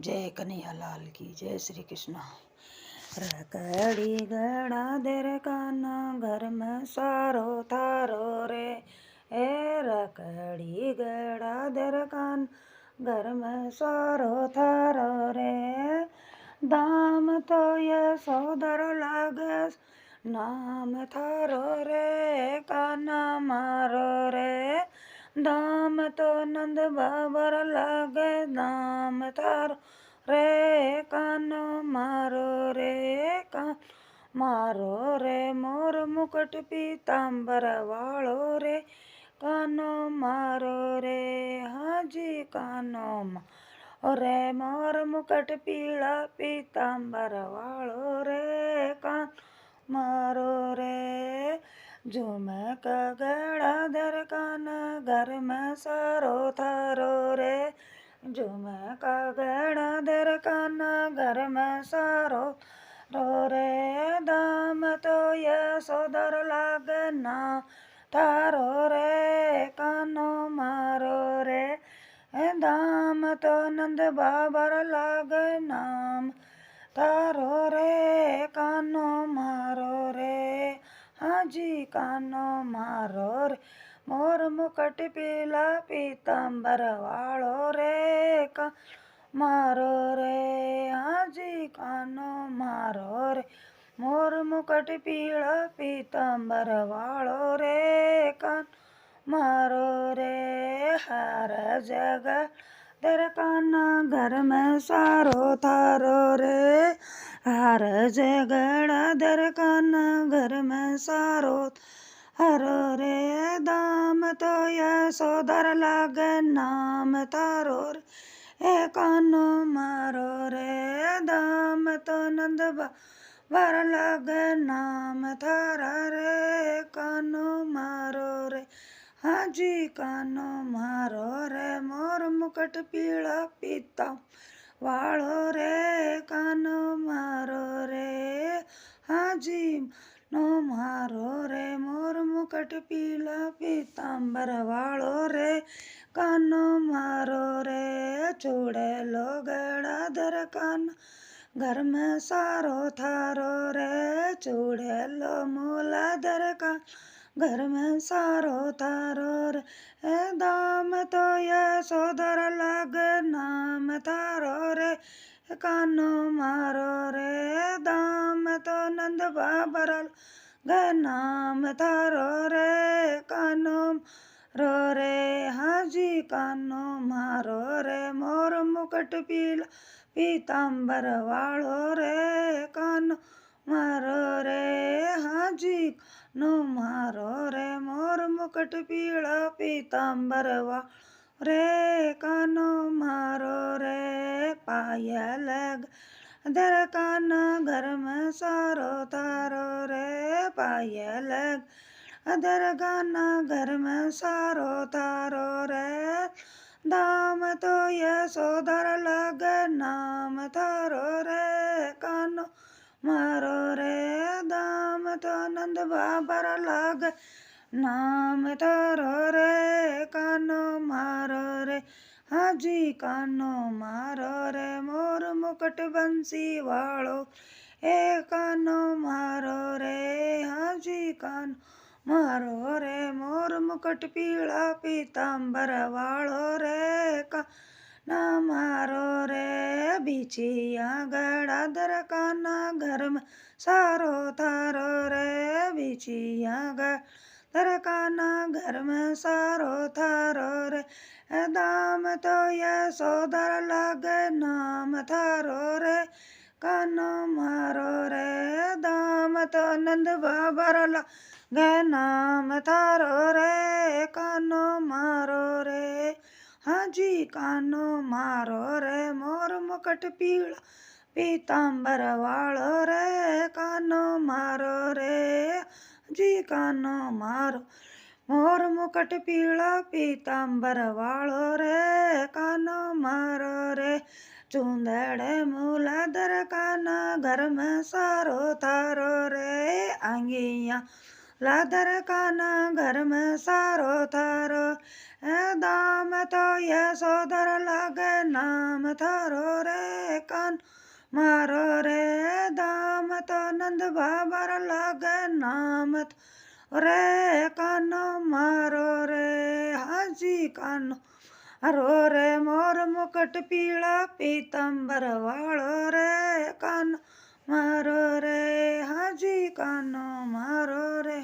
जय कन्हैयालाल की जय श्री कृष्ण। रकड़ी गड़ा देर काना घर में सारो थारो रे। ए रकड़ी गड़ा देर कान घर में सारो थारो रे। दाम तो ये सौदर लागे नाम थारो रे काना मारो रे। दाम तो नंद बाबर लागे नाम थारो रे कानो मारो रे कान मारो रे। मोर मुकुट पीतांबर वालो रे कानो मारो रे। हाजी कानो मारो रे। मोर मुकुट पीला पीतांबर वालो रे कान मारो रे। झुमक गड़ाधर कान घर में सारो थारो रे। झुमक गड़ाधर कान घर में सारो रो रे। दाम तो यशोधर लागे ना थारो रे कानो मारो रे। दाम तो नंद बाबर लागे नाम थारो रे कानो मारो रे। हाजी कानो मारो रे। मोर मुकुट पीला पीतांबर वालो रे का मारो रे। हाजी कानो मारो रे। मोर मुकुट पीला पीतांबर वालो रे कान मारो रे। हर जगह तेरे काना घर में सारो थारो रे। हर जगह दर काना घर में सारो हरो रे। दाम तो यशोधर लागे नाम थारो रे ए कानो मारो रे। दाम तो नंद बाबर लागे नाम थारा रे कानो मारो रे। हाजी कानो मारो रे। मोर मुकुट पीला पीता वालो रे कानो मारो रे। हाजी नो मारो रे। मोर मुकुट पीला पीतांबर वालो रे कानो मारो रे। चूड़े लो गड़ाधर कान घर में सारो थारो रे। चूड़े लो मूलाधर कान घर में सारो थारो रे। दाम तो यशोधर लागे नाम थारो रे कानो मारो रे। दाम तो नंद बाबर लागे नाम थारो रे कानो रो रे। हाजी कानो मारो रे। मोर मुकुट पीला पीतांबर वालो रे कानो मारो रे। हाजी नो मारो रे। मोर मुकुट पीला पीतांबर वालो रे कानो मारो रे। पायल दर काना घर में सारो थारो रे। पायल अदर गाना घर में सारो थारो रे। दाम तो यशोधर लागे नाम थारो रे कानो मारो रे। दाम तो नंद बाबर लागे नाम थारो रे कानो मारो रे। हाजी कानो मारो रे। मोर मुकुट बंसी वालो ए कानो मारो रे। हाजी कानो मारो रे। मोर मुकुट पीला पीतांबर वालो रे काना मारो रे। बिछिया गड़ाधर काना घर में सारो थारो रे। बिछिया गड़ाधर काना घर में सारो थारो रे। दाम तो यशोधर लागे नाम थारो रे कानो मारो रे। दाम तो नंद बाबर लागे नाम थारो रे कानो मारो रे। हाजी कानो मारो रे। मोर मुकुट पीला पीतांबर वालो रे कानो मारो रे। हाजी कानो मारो मोर मुकुट पीला पीतांबर वालो रे कानो मारो रे। चूंदड़े मूलाधर काना घर में सारो थारो रे। आंगिया લાધર કાના ઘર में सारो थारो એ દામ તો યશોધર લાગે નામ થારો રે કાન મારો રે દામ તો નંદ બાબર લાગે નામ રે કાનો મારો રે હાજી કાનો મારો રે મોર મુકટ પીળા પીતંબર વાળો રે કાનો મારો રે હાજી કાનો મારો રે